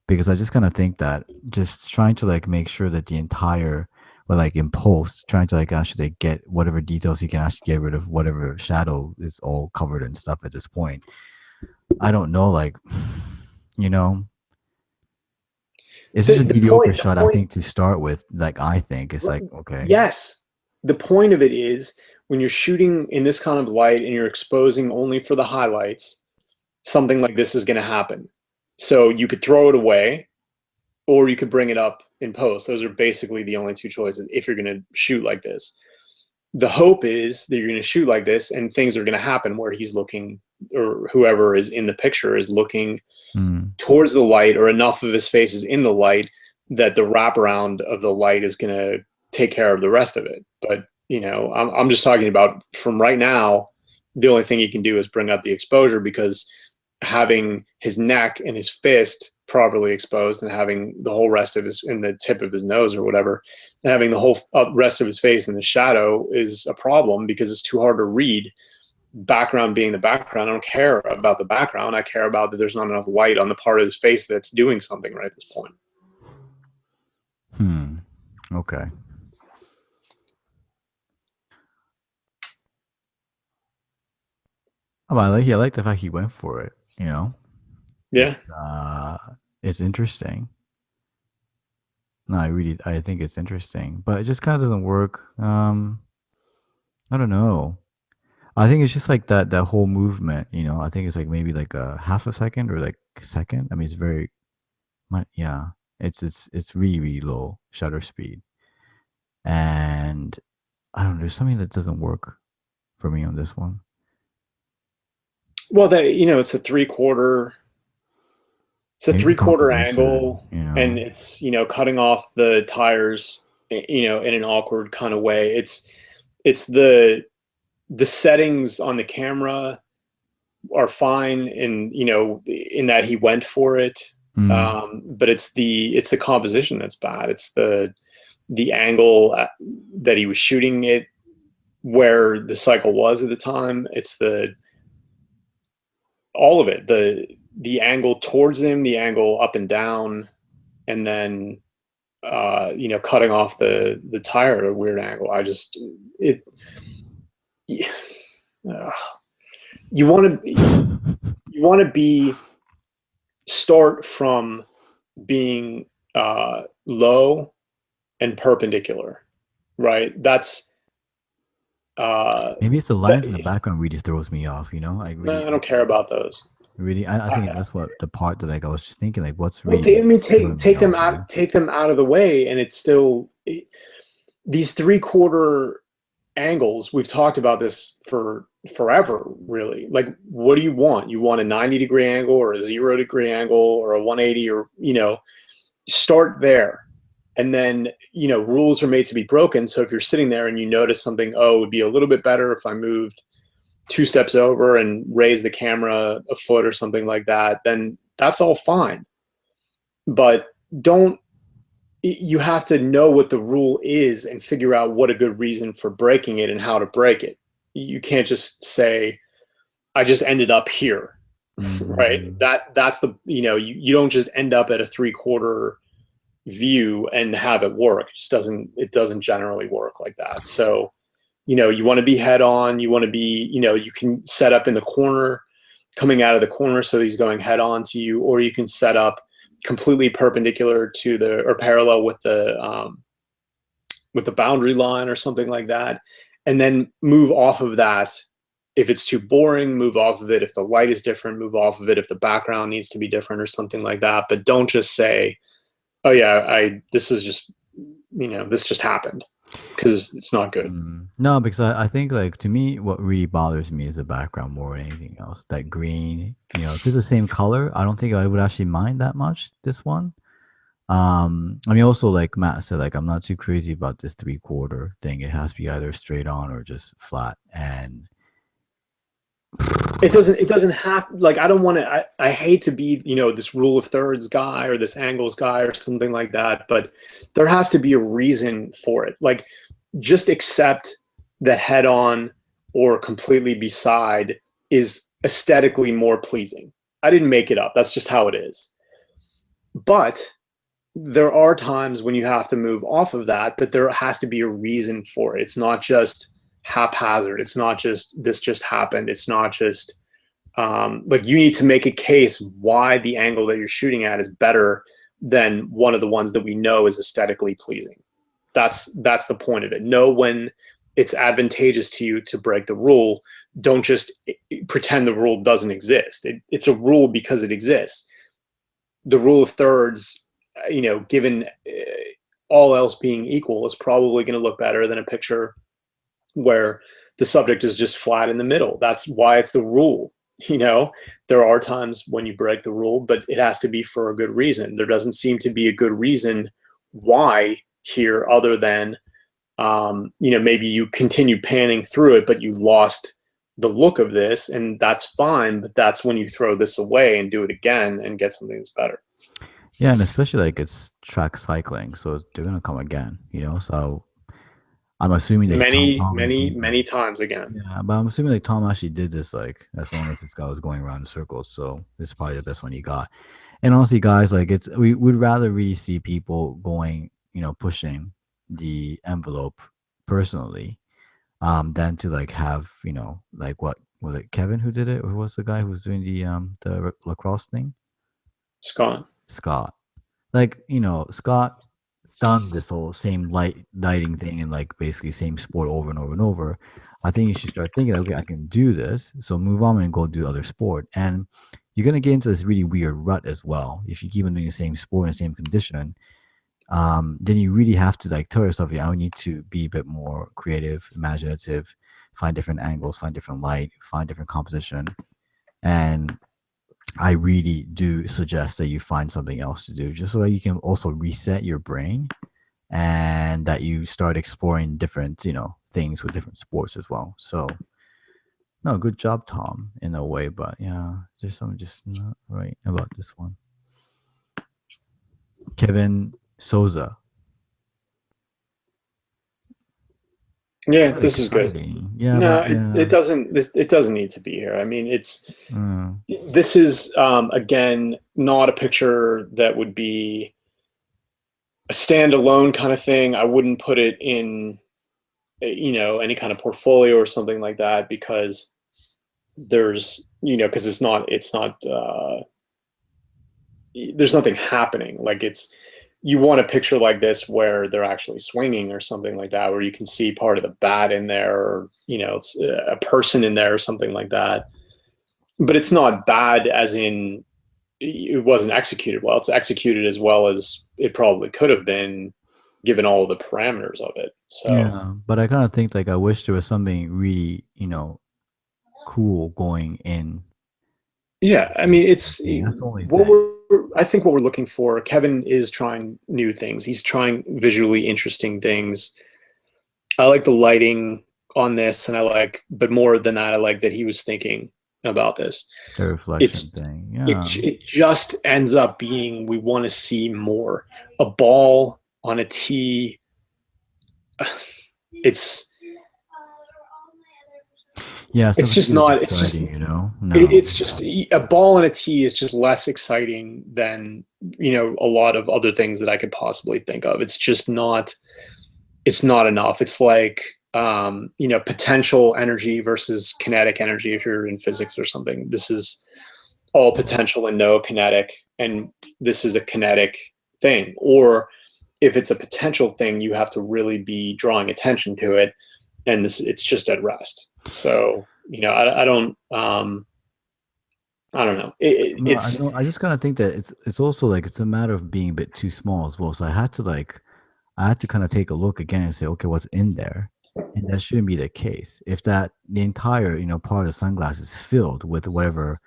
Because I just kind of think that just trying to like make sure that the entire, but like in post, trying to like actually like, get whatever details you can actually get rid of whatever shadow is all covered and stuff at this point. I don't know, like, you know, it's just a The mediocre point, the shot, I point, think, to start with. Like, I think it's like, okay. yes. The point of it is when you're shooting in this kind of light and you're exposing only for the highlights, something like this is going to happen. So you could throw it away or you could bring it up in post. Those are basically the only two choices if you're going to shoot like this. The hope is that you're going to shoot like this and things are going to happen where he's looking, or whoever is in the picture is looking towards the light, or enough of his face is in the light that the wraparound of the light is going to take care of the rest of it. But, you know, I'm just talking about from right now, the only thing he can do is bring up the exposure, because having his neck and his fist properly exposed and having the whole rest of his, in the tip of his nose or whatever, and having the whole rest of his face in the shadow is a problem because it's too hard to read. Background being the background, I don't care about the background. I care about that there's not enough light on the part of his face that's doing something right at this point. Okay. Oh, I like the fact he went for it, you know? Yeah. It's interesting. No, I think it's interesting, but it just kind of doesn't work. I don't know. I think it's just like that whole movement, you know. I think it's like maybe like a half a second or like a second. I mean, it's very, yeah. It's really really low shutter speed, and I don't know. There's something that doesn't work for me on this one. Well, that, you know, it's a three-quarter Maybe it's a angle, composition, you and know. it's, you know, cutting off the tires, you know, in an awkward kind of way. It's the settings on the camera are fine, and, you know, in that he went for it. But it's the composition that's bad. It's the angle that he was shooting it, where the cycle was at the time. It's all of it, the angle towards him, the angle up and down, and then you know, cutting off the tire at a weird angle. I just it you want to be start from being low and perpendicular, right? That's Maybe it's the that lines in the background really throws me off, you know. Like I really, don't care about those. I think that's what the part that like I was just thinking like what's Well, really I mean, throwing me off here. take them out of the way, and it's still these three-quarter angles. We've talked about this for forever, really. Like, what do you want? You want a 90-degree angle, or a 0-degree angle, or a 180, or, you know, start there. And then, you know, rules are made to be broken. So if you're sitting there and you notice something, oh, it would be a little bit better if I moved 2 steps over and raised the camera a foot or something like that, then that's all fine. But don't you have to know what the rule is and figure out what a good reason for breaking it and how to break it. You can't just say, I just ended up here. Right? That's the, you know, you don't just end up at a three-quarter view and have it work. It doesn't generally work like that. So, you know, you want to be head on, you want to be, you know, you can set up in the corner, coming out of the corner so he's going head on to you, or you can set up completely perpendicular to the, or parallel with the boundary line or something like that, and then move off of that. If it's too boring, move off of it. If the light is different, move off of it. If the background needs to be different or something like that. But don't just say, oh yeah, this is just, you know, this just happened, because it's not good. No, because I think like to me what really bothers me is the background more than anything else. That green, you know, if it's the same color, I don't think I would actually mind that much this one. I mean also like Matt said, like I'm not too crazy about this three-quarter thing. It has to be either straight on or just flat. And It doesn't have, like, I don't want to, I hate to be, you know, this rule of thirds guy or this angles guy or something like that, but there has to be a reason for it. Like, just accept that head on or completely beside is aesthetically more pleasing. I didn't make it up. That's just how it is. But there are times when you have to move off of that, but there has to be a reason for it. It's not just haphazard. It's not just this just happened. It's not just like you need to make a case why the angle that you're shooting at is better than one of the ones that we know is aesthetically pleasing. That's the point of it. Know when it's advantageous to you to break the rule. Don't just pretend the rule doesn't exist. It's a rule because it exists. The rule of thirds, given all else being equal, is probably going to look better than a picture where the subject is just flat in the middle. That's why it's the rule. There are times when you break the rule, but it has to be for a good reason. There doesn't seem to be a good reason why here other than, maybe you continue panning through it, but you lost the look of this, and that's fine, but that's when you throw this away and do it again and get something that's better. Yeah, and especially like it's track cycling, so they're gonna come again, So I'm assuming that Many times again. Yeah, but I'm assuming like Tom actually did this like as long as this guy was going around in circles, so this is probably the best one he got. And honestly, guys, like we would rather really see people going, pushing the envelope personally, than to like have, like what was it, Kevin who did it, or was the guy who was doing the lacrosse thing? Scott. Like, Scott's done this whole same lighting thing and like basically same sport over and over and over. I think you should start thinking, okay, I can do this, so move on and go do other sport. And you're gonna get into this really weird rut as well if you keep on doing the same sport in the same condition. Then you really have to like tell yourself, yeah, I need to be a bit more creative, imaginative, find different angles, find different light, find different composition. And I really do suggest that you find something else to do, just so that you can also reset your brain and that you start exploring different, things with different sports as well. So, no, good job, Tom, in a way, but yeah, there's something just not right about this one. Kevin Souza. Yeah, this is good. Yeah, no, but, yeah. it doesn't need to be here. I mean, this is again not a picture that would be a standalone kind of thing. I wouldn't put it in, any kind of portfolio or something like that, because there's, because it's not there's nothing happening. Like you want a picture like this where they're actually swinging or something like that, where you can see part of the bat in there, or, it's a person in there or something like that. But it's not bad as in it wasn't executed well. It's executed as well as it probably could have been given all the parameters of it. So yeah, but I kind of think like I wish there was something really, cool going in. Yeah, I mean, it's that's the only what thing. I think what we're looking for. Kevin is trying new things. He's trying visually interesting things. I like the lighting on this, and but more than that, I like that he was thinking about this. The reflection thing. Yeah. It just ends up being, we want to see more. A ball on a tee. It's just not exciting, No. It's just a ball and a tee is just less exciting than, a lot of other things that I could possibly think of. It's just not, it's not enough. It's like, potential energy versus kinetic energy. If you're in physics or something, this is all potential and no kinetic, and this is a kinetic thing. Or if it's a potential thing, you have to really be drawing attention to it, and it's just at rest. So, I don't know. I just kind of think that it's also like it's a matter of being a bit too small as well. So I had to kind of take a look again and say, okay, what's in there? And that shouldn't be the case. If the entire, part of the sunglass is filled with whatever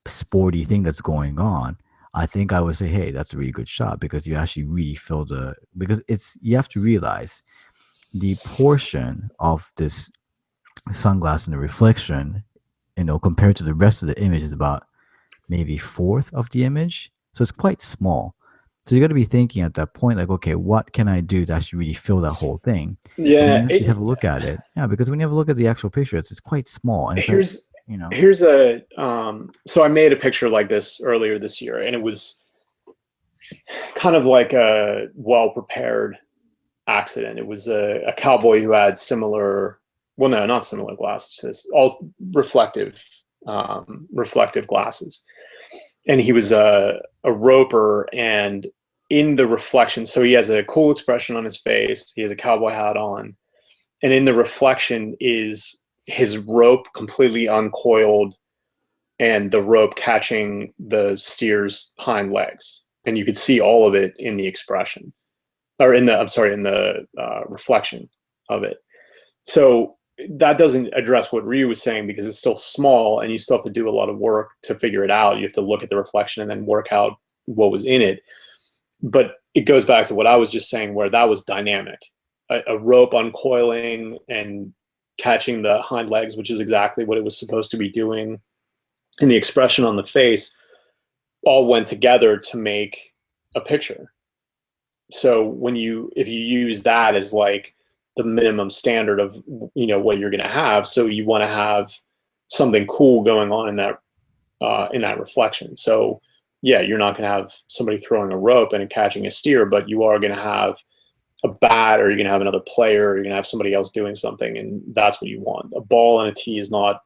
sporty thing that's going on, I think I would say, hey, that's a really good shot, because you actually really fill because you have to realize the portion of this sunglass and the reflection, compared to the rest of the image, is about maybe fourth of the image. So it's quite small. So you got to be thinking at that point, like, okay, what can I do to actually really fill that whole thing? Yeah. You have a look at it. Yeah, because when you have a look at the actual picture, it's quite small. And here's a so I made a picture like this earlier this year, and it was kind of like a well-prepared accident. It was a cowboy who had similar, well, no, not similar glasses. It's all reflective glasses, and he was a roper. And in the reflection, so he has a cool expression on his face. He has a cowboy hat on, and in the reflection is his rope completely uncoiled and the rope catching the steer's hind legs, and you could see all of it in the expression, or in the, I'm sorry, in the reflection of it. So that doesn't address what Ryu was saying, because it's still small and you still have to do a lot of work to figure it out. You have to look at the reflection and then work out what was in it. But it goes back to what I was just saying, where that was dynamic. A rope uncoiling and catching the hind legs, which is exactly what it was supposed to be doing, and the expression on the face all went together to make a picture. So if you use that as like the minimum standard of, what you're going to have, so you want to have something cool going on in that reflection. So yeah, you're not going to have somebody throwing a rope and catching a steer, but you are going to have a bat, or you're going to have another player, or you're going to have somebody else doing something, and that's what you want. A ball and a tee is not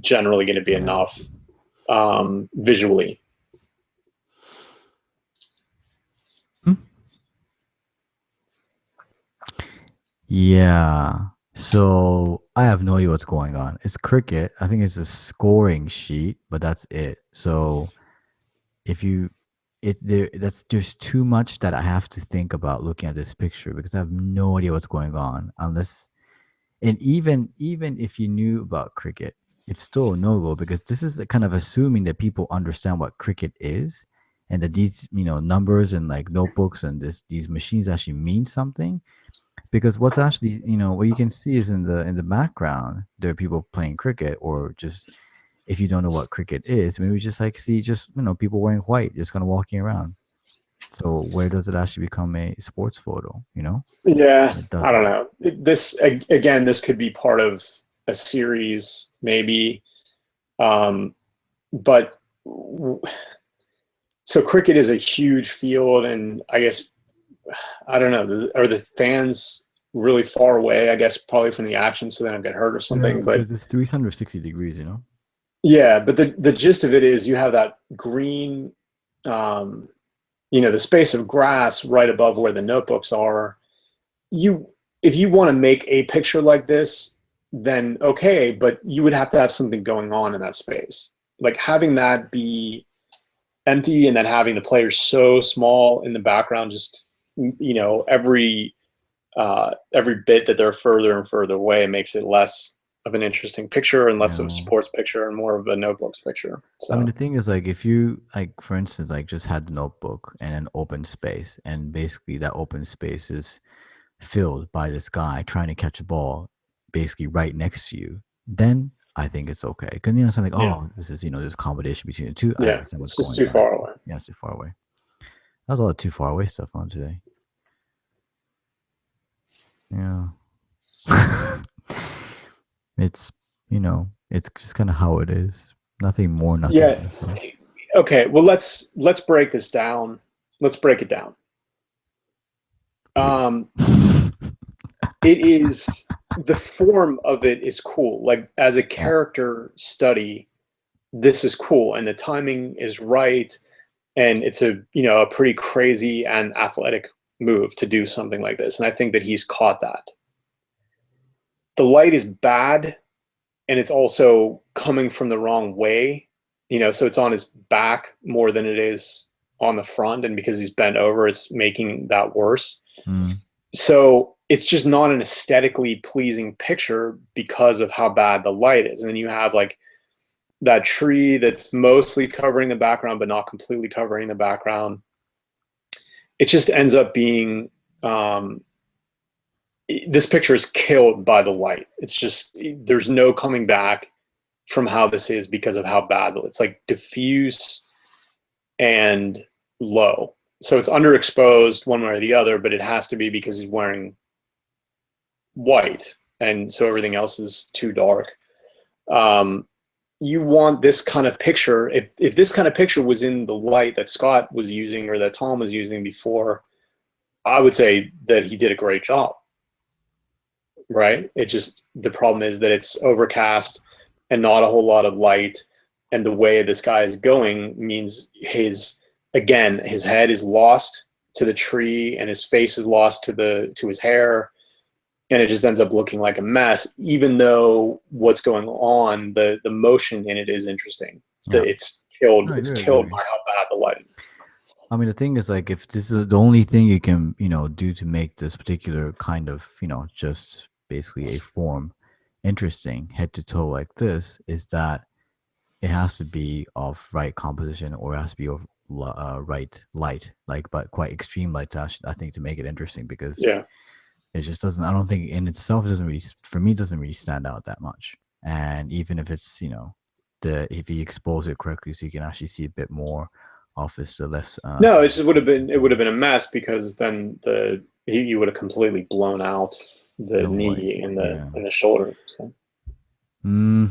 generally going to be enough visually. Yeah. So I have no idea what's going on. It's cricket. I think it's a scoring sheet, but that's it. So if you there's too much that I have to think about looking at this picture, because I have no idea what's going on, unless, and even if you knew about cricket, it's still a no-go, because this is kind of assuming that people understand what cricket is, and that these numbers and like notebooks and these machines actually mean something. Because what's actually what you can see is in the background, there are people playing cricket, or just, if you don't know what cricket is, maybe just like see just people wearing white, just kind of walking around. So where does it actually become a sports photo? Yeah, It I don't doesn't. know. Again, this could be part of a series, maybe. But so cricket is a huge field, and I guess, I don't know, are the fans really far away? I guess probably from the action, so they don't get hurt or No, something. But because it's 360 degrees. yeah, but the gist of it is you have that green, um, the space of grass right above where the notebooks are. If you want to make a picture like this, then okay, but you would have to have something going on in that space. Like having that be empty, and then having the players so small in the background, just every bit that they're further and further away, makes it less of an interesting picture and less of a No. sports picture and more of a notebooks picture. I mean, So the thing is, like, if you, like, for instance, like, just had the notebook and an open space, and basically that open space is filled by this guy trying to catch a ball, basically right next to you, then I think it's okay. Because it's like, yeah, oh, this is there's a competition between the two. I yeah, understand what's it's just going too on. far away. Yeah, it's too far away. That was a lot of too far away stuff on today. Yeah. It's it's just kind of how it is. Nothing more, nothing Yeah. less. So. Okay. Well, let's break this down. Let's break it down. Please. It is, the form of it is cool. Like as a Yeah. character study, this is cool, and the timing is right, and it's a pretty crazy and athletic move to do something like this. And I think that he's caught that. The light is bad, and it's also coming from the wrong way, so it's on his back more than it is on the front, and because he's bent over, it's making that worse. Mm. So it's just not an aesthetically pleasing picture because of how bad the light is. And then you have like that tree that's mostly covering the background but not completely covering the background. It just ends up being, this picture is killed by the light. It's just, there's no coming back from how this is because of how bad it's like diffuse and low. So it's underexposed one way or the other, but it has to be because he's wearing white, and so everything else is too dark. you want this kind of picture. If this kind of picture was in the light that Scott was using or that Tom was using before, I would say that he did a great job. Right? It just, the problem is that it's overcast and not a whole lot of light, and the way this guy is going means his head is lost to the tree and his face is lost to his hair, and it just ends up looking like a mess, even though what's going on, the motion in it is interesting. Yeah. It's killed No, I it's do killed agree. by how bad the lighting is. I mean, the thing is, like, if this is the only thing you can, do to make this particular kind of, just basically a form interesting, head to toe like this, is that it has to be of right composition, or it has to be of right light, like, but quite extreme light, I think, to make it interesting, because Yeah. it just doesn't. I don't think in itself doesn't really, for me, doesn't really stand out that much. And even if it's, if you expose it correctly, so you can actually see a bit more of this, the less. No, it would have been a mess, because then you would have completely blown out the Of like, knee and yeah. the shoulder. So. Mm.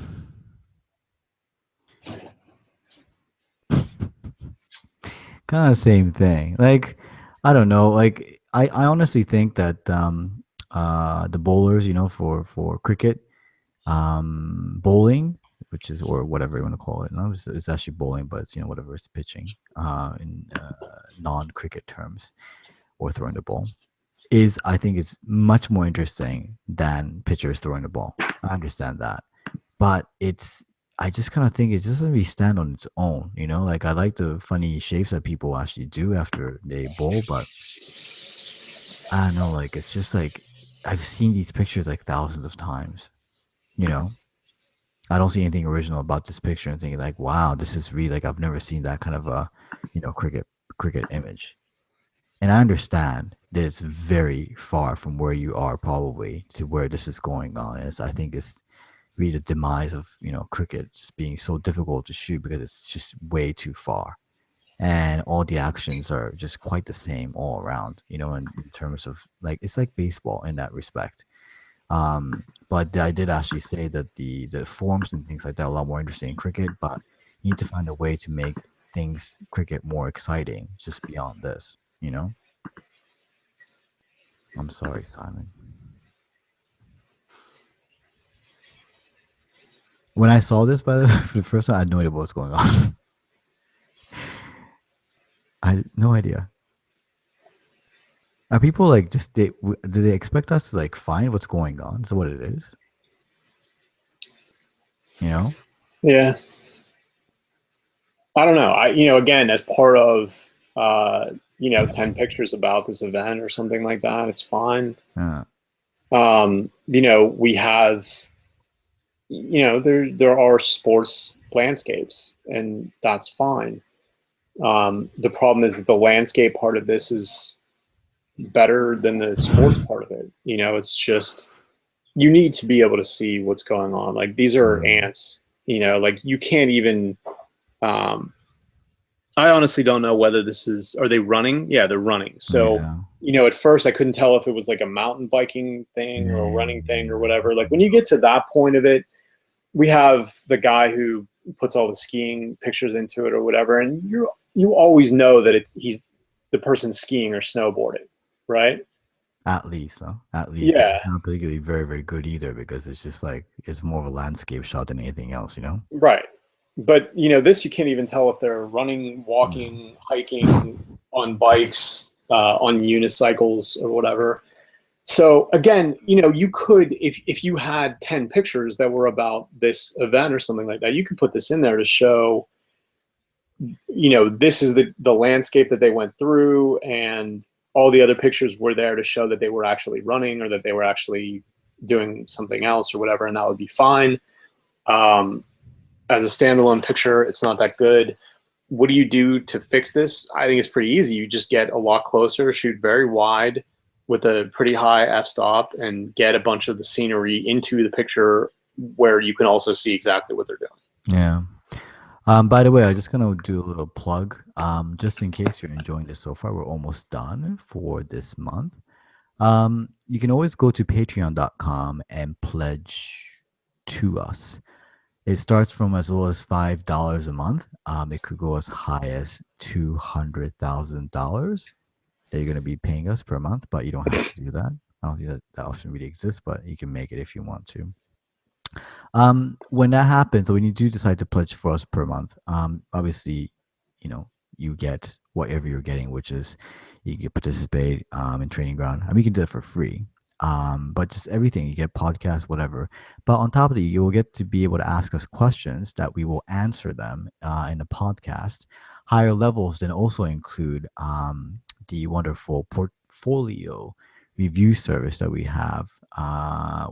Kind of same thing. Like, I don't know. Like, I honestly think that the bowlers, for cricket, bowling, which is, or whatever you want to call it. No, it's actually bowling, but it's, whatever, it's pitching in non-cricket terms, or throwing the ball, is, I think, it's much more interesting than pitchers throwing the ball. I understand that, but I just kind of think it doesn't really stand on its own. Like, I like the funny shapes that people actually do after they bowl, but I don't know. Like, it's just like, I've seen these pictures like thousands of times. You know, I don't see anything original about this picture and thinking like, wow, this is really, like, I've never seen that kind of a, cricket image. And I understand that it's very far from where you are, probably, to where this is going on. I think it's really the demise of, cricket just being so difficult to shoot, because it's just way too far. And all the actions are just quite the same all around, in terms of, like, it's like baseball in that respect. But I did actually say that the forms and things like that are a lot more interesting in cricket, but you need to find a way to make things cricket more exciting just beyond this. I'm sorry, Simon. When I saw this, by the way, for the first time, I had no idea what was going on. I had no idea. Are people like, do they expect us to, like, find what's going on? Is that what it is? You know? Yeah, I don't know. Again, as part of 10 pictures about this event or something like that, it's fine. Uh, We have, there are sports landscapes, and that's fine. The problem is that the landscape part of this is better than the sports part of it. It's just, you need to be able to see what's going on. Like, these are ants, like, you can't even, I honestly don't know whether are they running? Yeah, they're running. So, yeah. at first I couldn't tell if it was like a mountain biking thing or a Yeah. running thing or whatever. Like, when you get to that point of it, we have the guy who puts all the skiing pictures into it or whatever, and you always know that he's the person skiing or snowboarding, right? At least, huh? At least. And Yeah, it's not particularly very, very good either, because it's just like, it's more of a landscape shot than anything else. right. But this you can't even tell if they're running, walking, hiking, on bikes, on unicycles or whatever. So again, you could, if you had 10 pictures that were about this event or something like that, you could put this in there to show, this is the landscape that they went through, and all the other pictures were there to show that they were actually running or that they were actually doing something else or whatever, and that would be fine. As a standalone picture, it's not that good. What do you do to fix this? I think it's pretty easy. You just get a lot closer, shoot very wide with a pretty high f-stop, and get a bunch of the scenery into the picture where you can also see exactly what they're doing. Yeah. By the way, I'm just gonna do a little plug. Just in case you're enjoying this so far, we're almost done for this month. You can always go to patreon.com and pledge to us. It starts from as low as $5 a month. It could go as high as $200,000 that you're going to be paying us per month, but you don't have to do that. I don't think that that option really exists, but you can make it if you want to. When that happens, or when you do decide to pledge for us per month, obviously, you know, you get whatever you're getting, which is you can participate in training ground. I mean, you can do it for free. But just everything you get, podcasts, whatever. But on top of it, you will get to be able to ask us questions that we will answer them in the podcast. Higher levels then also include the wonderful portfolio review service that we have,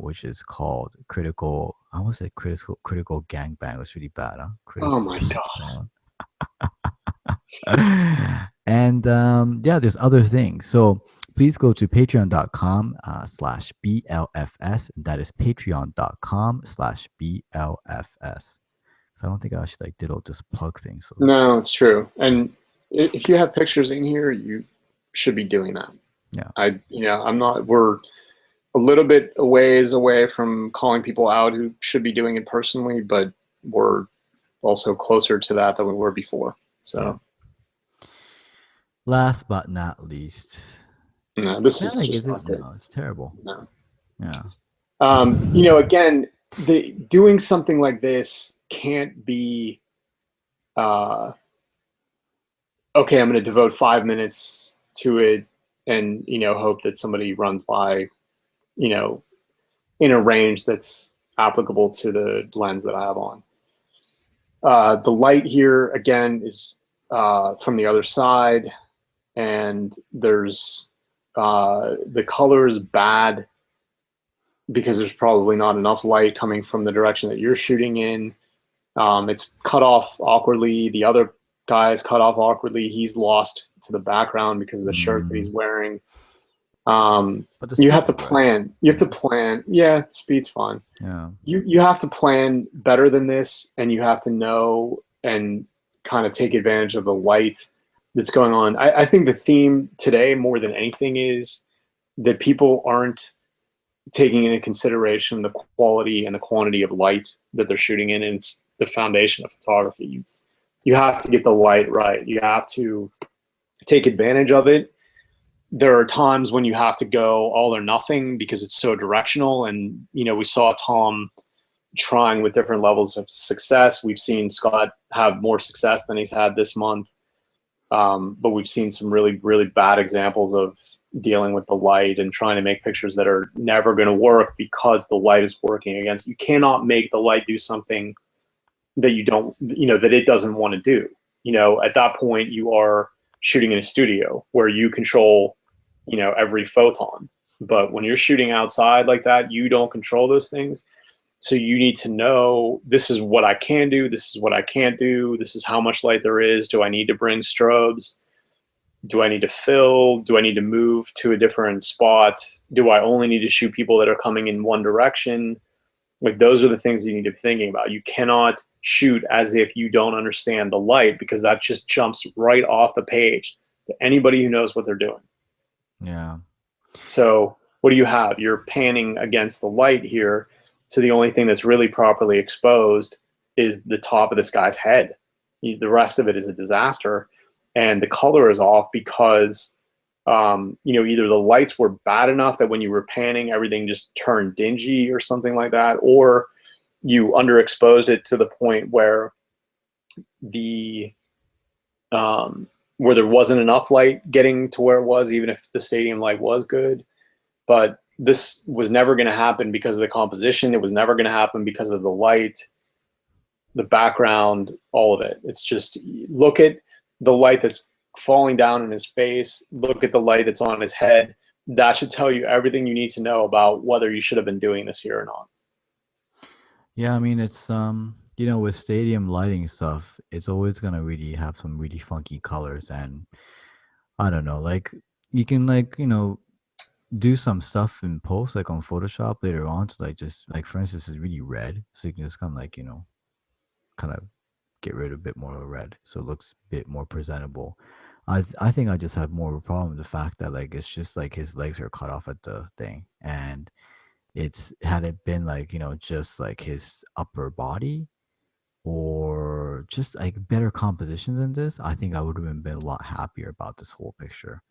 which is called Critical. I want to say Critical Gangbang. It's really bad, huh? Oh Critical my God. Gangbang. And yeah, there's other things. So please go to patreon.com slash BLFS. And that is patreon.com slash BLFS. So I don't think I should like did all this plug thing. So No, it's true. And if you have pictures in here, you should be doing that. yeah. I'm not, we're a little bit a ways away from calling people out who should be doing it personally, but we're also closer to that than we were before. Yeah. So, Last but not least. no, this Yeah, is like just is not it? good. No, it's terrible. No. Yeah. Again, doing something like this can't be, uh, okay, I'm going to devote 5 minutes to it and, hope that somebody runs by, you know, in a range that's applicable to the lens that I have on. The light here, again, is from the other side, and there's the color is bad because there's probably not enough light coming from the direction that you're shooting in. It's cut off awkwardly. The other guy is cut off awkwardly. He's lost to the background because of the shirt that he's wearing. But the You have speed to is right. plan. You have to plan. Yeah, the speed's fine. Yeah. You have to plan better than this, and you have to know and kind of take advantage of the light that's going on. I think the theme today, more than anything, is that people aren't taking into consideration the quality and the quantity of light that they're shooting in, and it's the foundation of photography. You have to get the light right. You have to take advantage of it. There are times when you have to go all or nothing because it's so directional, and we saw Tom trying with different levels of success. We've seen Scott have more success than he's had this month, but we've seen some really, really bad examples of dealing with the light and trying to make pictures that are never going to work because the light is working against. You cannot make the light do something that you don't, that it doesn't want to do. At that point, you are shooting in a studio where you control, every photon. But when you're shooting outside like that, you don't control those things. So you need to know, this is what I can do, this is what I can't do, this is how much light there is. Do I need to bring strobes? Do I need to fill? Do I need to move to a different spot? Do I only need to shoot people that are coming in one direction? Like, those are the things you need to be thinking about. You cannot shoot as if you don't understand the light, because that just jumps right off the page to anybody who knows what they're doing. Yeah. So what do you have? You're panning against the light here. So the only thing that's really properly exposed is the top of this guy's head. The rest of it is a disaster. And the color is off because, either the lights were bad enough that when you were panning, everything just turned dingy or something like that, or you underexposed it to the point where where there wasn't enough light getting to where it was, even if the stadium light was good. But this was never going to happen because of the composition. It was never going to happen because of the light, the background, all of it. It's just, look at the light that's falling down in his face. Look at the light that's on his head. That should tell you everything you need to know about whether you should have been doing this here or not. Yeah, I mean it's with stadium lighting stuff, it's always gonna really have some really funky colors, and I don't know, like you can do some stuff in post like on Photoshop later on to like just like for instance it's really red. So you can just kind of kind of get rid of a bit more of red so it looks a bit more presentable. I think I just have more of a problem with the fact that like it's just like his legs are cut off at the thing, and it's had it been like just like his upper body, just like better composition than this, I think I would have been a lot happier about this whole picture.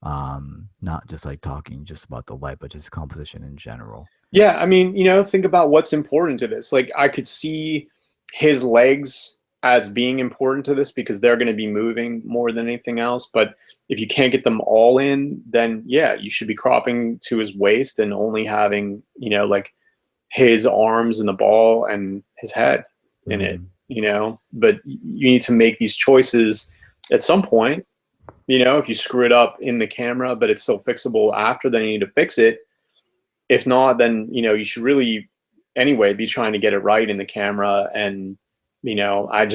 Not just like talking just about the light, but just composition in general. Yeah, I mean, think about what's important to this. Like, I could see his legs as being important to this because they're going to be moving more than anything else. But if you can't get them all in, then yeah, you should be cropping to his waist and only having, like his arms and the ball and his head in it, Mm, But you need to make these choices at some point. If you screw it up in the camera, but it's still fixable after, then you need to fix it. If not, then you should really anyway be trying to get it right in the camera. And I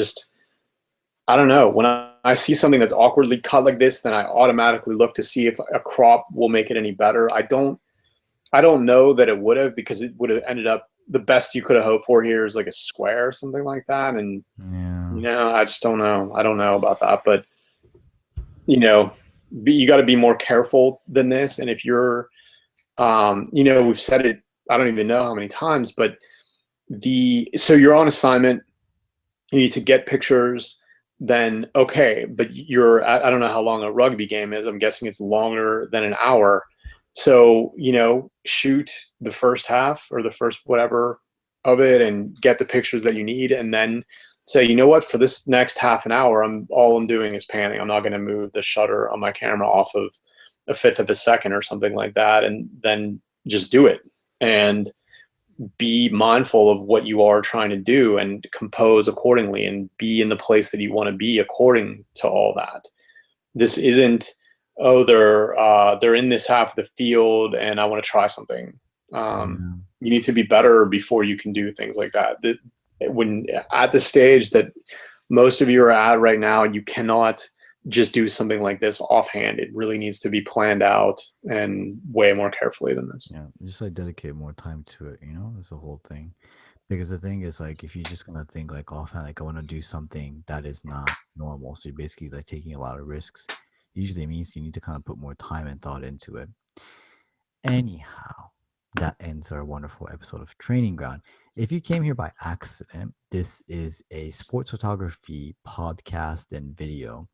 don't know, when I see something that's awkwardly cut like this, then I automatically look to see if a crop will make it any better. I don't know that it would have, because it would have ended up, the best you could have hoped for here is like a square or something like that. And yeah. I just don't know. I don't know about that. But you know you got to be more careful than this. And if you're we've said it, I don't even know how many times, but so you're on assignment, you need to get pictures, then okay, but I don't know how long a rugby game is. I'm guessing it's longer than an hour. So, shoot the first half or the first whatever of it and get the pictures that you need, and then say, you know what, for this next half an hour, I'm doing is panning. I'm not going to move the shutter on my camera off of a fifth of a second or something like that, and then just do it. And be mindful of what you are trying to do and compose accordingly and be in the place that you want to be according to all that. This isn't, oh, they're in this half of the field and I want to try something. Yeah. You need to be better before you can do things like that. When at the stage that most of you are at right now, you cannot just do something like this offhand. It really needs to be planned out and way more carefully than this. Yeah, just like dedicate more time to it, That's the whole thing. Because the thing is, like, if you're just gonna think like offhand, like I want to do something that is not normal, so you're basically like taking a lot of risks. Usually means you need to kind of put more time and thought into it. Anyhow, that ends our wonderful episode of Training Ground. If you came here by accident, this is a sports photography podcast and video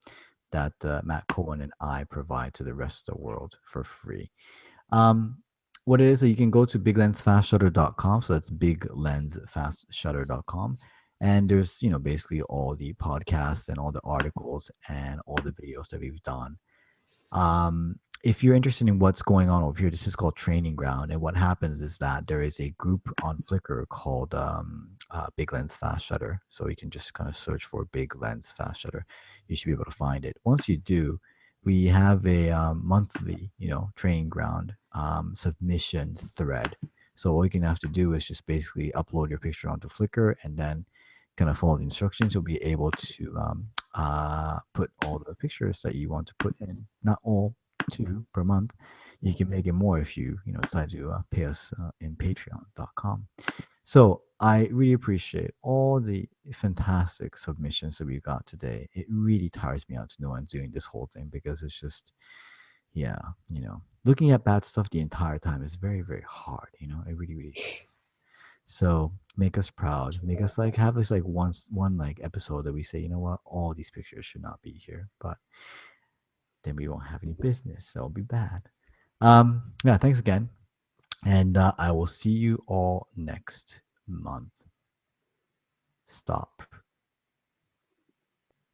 that Matt Cohen and I provide to the rest of the world for free. Um, what it is that you can go to biglensfastshutter.com. So that's biglensfastshutter.com. And there's, basically all the podcasts and all the articles and all the videos that we've done. If you're interested in what's going on over here, this is called Training Ground. And what happens is that there is a group on Flickr called Big Lens Fast Shutter. So you can just kind of search for Big Lens Fast Shutter. You should be able to find it. Once you do, we have a monthly, Training Ground submission thread. So all you're gonna have to do is just basically upload your picture onto Flickr and then kind of follow the instructions. You'll be able to put all the pictures that you want to put in. Not all, two per month. You can make it more if you decide to pay us in Patreon.com. So I really appreciate all the fantastic submissions that we got today. It really tires me out to know I'm doing this whole thing because it's just, yeah, looking at bad stuff the entire time is very, very hard. It really, really is. So make us proud. Make us like have this like one like episode that we say, you know what, all these pictures should not be here, but then we won't have any business. That'll be bad. Yeah, thanks again. And I will see you all next month. Stop.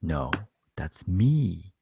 No, that's me.